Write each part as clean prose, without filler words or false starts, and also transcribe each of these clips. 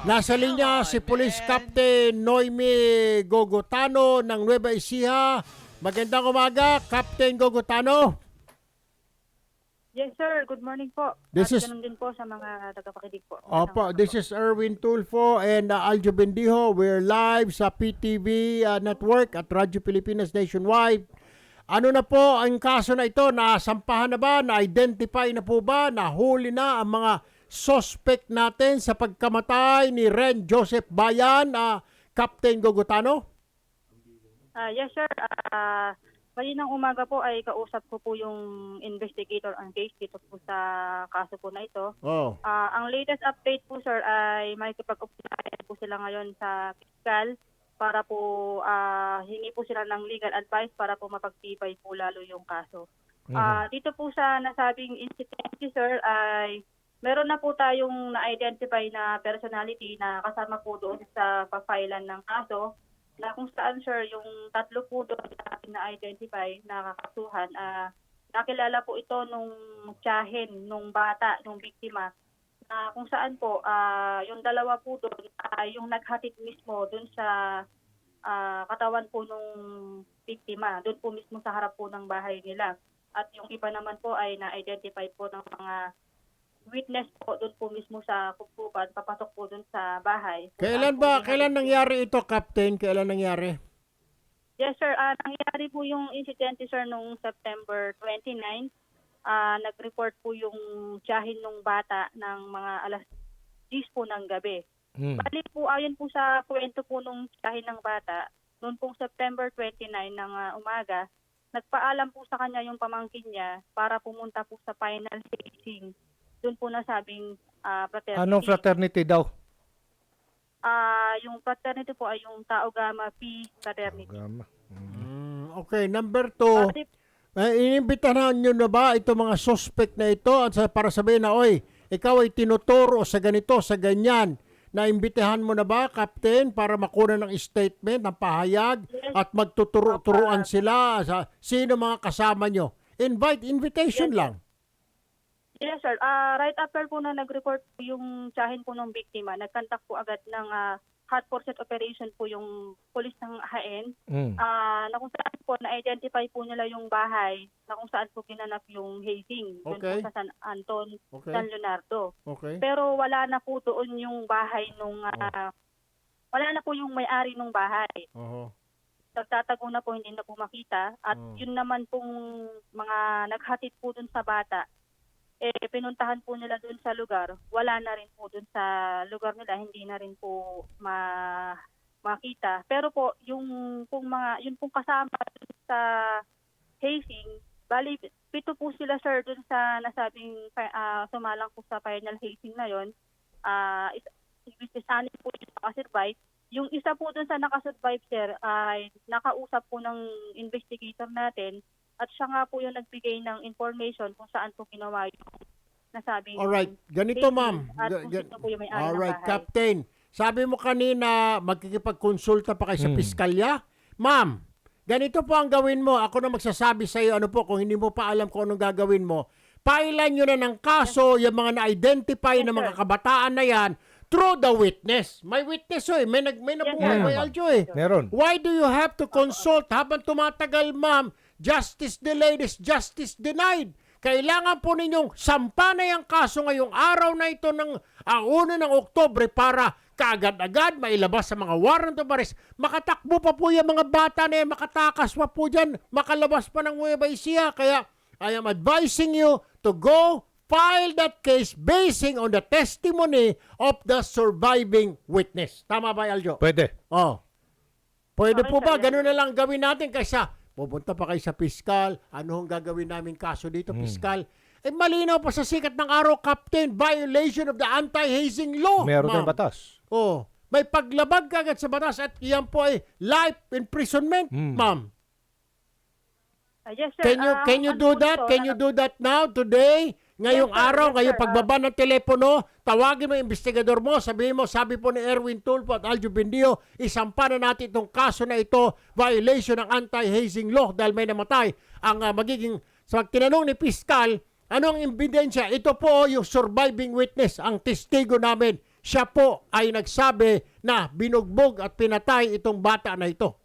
Nasa linya si Police Captain Noemi Gogotano ng Nueva Ecija. Magandang umaga, Captain Gogotano. Yes, sir. Good morning po. This At is- ganun din po sa mga tagapakinig po. Opo, this is Erwin Tulfo and Aljo Bendijo. We're live sa PTV Network at Radyo Pilipinas Nationwide. Ano na po ang kaso na ito? Nasampahan na ba? Na-identify na po ba? Nahuli na ang mga suspect natin sa pagkamatay ni Ren Joseph Bayan, Captain Gogotano? Yes, sir. Kaninang umaga po ay kausap ko po yung investigator on case dito po sa kaso po na ito. Oh. Ang latest update po, sir, ay makikipag-ugnayan po sila ngayon sa piskal para po hingi po sila ng legal advice para po mapagtibay po lalo yung kaso. Dito po sa nasabing incident, sir, ay meron na po tayong na-identify na personality na kasama po doon sa pa-filean ng kaso na kung saan, sir, yung tatlo po doon na identify na kakasuhan, nakilala po ito nung tiyahin, nung bata, nung biktima, na kung saan po, yung dalawa po doon, yung naghatid mismo doon sa katawan po nung biktima, doon po mismo sa harap po ng bahay nila. At yung iba naman po ay na-identify po ng mga witness po doon po mismo sa kupuban, papasok po doon sa bahay. Kailan nangyari ito, Captain? Kailan nangyari? Yes, sir. Nangyari po yung incident, sir, noong September 29. Nag-report po yung tiyahin ng bata ng mga alas 10 po ng gabi. Bali po, ayon po sa kwento po nung tiyahin ng bata, noon pong September 29 ng umaga, nagpaalam po sa kanya yung pamangkin niya para pumunta po sa final hazing. Doon po nasabing fraternity. Anong fraternity daw? Yung fraternity po ay yung Tau Gamma Pi fraternity. Okay, number 2. Kasi Inimbitahan nyo na ba ito mga suspect na ito at para sabihin na, oy, ikaw ay tinuturo sa ganito, sa ganyan. Naimbitahan mo na ba, Captain, para makuna ng statement, ng pahayag at magtuturo-turuan sila sa sino mga kasama nyo? Invitation lang. yes, sir. Right after po na nag-report po yung tiyahin po ng biktima, nag-contact po agad ng hot pursuit operation po yung polis ng HN. Na kung saan po na-identify po nila yung bahay na kung saan po ginanap yung hazing. Doon Okay. po sa San Anton, Okay. San Leonardo. Okay. Pero wala na po doon yung bahay nung wala na po yung may-ari nung bahay. Oho. Nagtatago na po, hindi na po makita. At yun naman pong mga naghatid po dun sa bata, pinuntahan po nila dun sa lugar. Wala na rin po dun sa lugar nila, hindi na rin po makita. Pero po, yung pong kasama dun sa hazing, bali, 7 po sila, sir, dun sa nasabing sumalang po sa final hazing na yun. Isa po yung nakasurvive. Yung isa po dun sa nakasurvive, sir, ay nakausap po ng investigator natin at siya nga po yung nagbigay ng information kung saan po ginawa yung nasabing Alright, ganito hazing ma'am. at kung sino po yung may-ari ng Alright, bahay. Captain. Sabi mo kanina, magkikipagkonsulta pa kayo sa piskalya. Ma'am, ganito po ang gawin mo. Ako na magsasabi sa iyo, ano po, kung hindi mo pa alam kung anong gagawin mo. Pailan nyo na ng kaso, yung mga na-identify na mga kabataan na yan, through the witness. May witness may nabuhay, sir. may Aljo Meron. Why do you have to consult habang tumatagal, ma'am? Justice delayed is justice denied. Kailangan po ninyong sampa na yung kaso ngayong araw na ito ng 1 ng Oktubre para kaagad-agad mailabas sa mga warrant of arrest. Makatakbo pa po yung mga bata na yan, makatakas pa po dyan, makalabas pa ng Nueva Ecija. Kaya I am advising you to go file that case basing on the testimony of the surviving witness. Tama ba, Aljo? Pwede. Oh. Pwede Okay, po ba? sir. Ganun na lang gawin natin kaysa pupunta pa kayo sa piskal. Ano ang gagawin namin kaso dito, piskal? Malinaw pa sa sikat ng araw, Captain. Violation of the anti-hazing law. Meron ma'am. ng batas. Oh. May paglabag kagad sa batas at yan po ay life imprisonment, ma'am. Yes, sir. Can you do that? Can you do that now, today? Ngayong Yes, sir. araw, Yes, ngayong sir. pagbaba ng telepono, tawagin mo yung investigador mo, sabihin mo, sabi po ni Erwin Tulfo at Aljo Bendijo, isampa na natin itong kaso na ito, violation ng anti-hazing law dahil may namatay. Ang magiging, sa tinanong ni Piskal, anong ebidensya? Ito po yung surviving witness, ang testigo namin. siya po ay nagsabi na binugbog at pinatay itong bata na ito.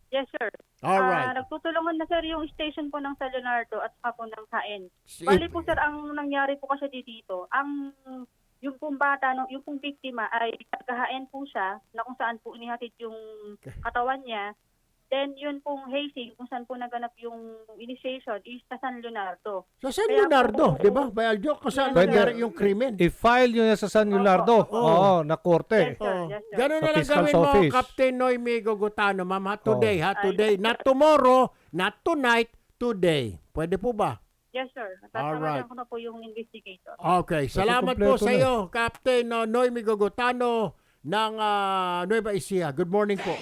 Yes, sir. Alright. Nagtutulungan na, sir, yung station po ng San Leonardo at saka po ng KN. Bali po, sir, ang nangyari po kasi dito, yung pong bata, yung pong biktima ay nagkahain po siya na kung saan po inihatid yung katawan niya. Then, yun pong hazing, kung saan po naganap yung initiation, is sa San Leonardo. Sa San Kaya Leonardo, po- di ba? Bayaljo, kung saan Yes, nangyari sir. yung krimen. I-file nyo yan sa San Leonardo. Oo, na korte. Yes, sir. Yes, sir. Ganun Sa na lang Fiscal's gawin mo, Office. Captain Noemi Gogotano, ma'am, ha? Today, ha? Ay, Today. yes, Not sir. tomorrow, not tonight, today. Pwede po ba? Yes, sir. Alright. Tatawagan ko na po yung investigator. Okay. Salamat po kumpleto sa na. iyo, Captain Noemi Gogotano ng Nueva Ecija. Good morning po.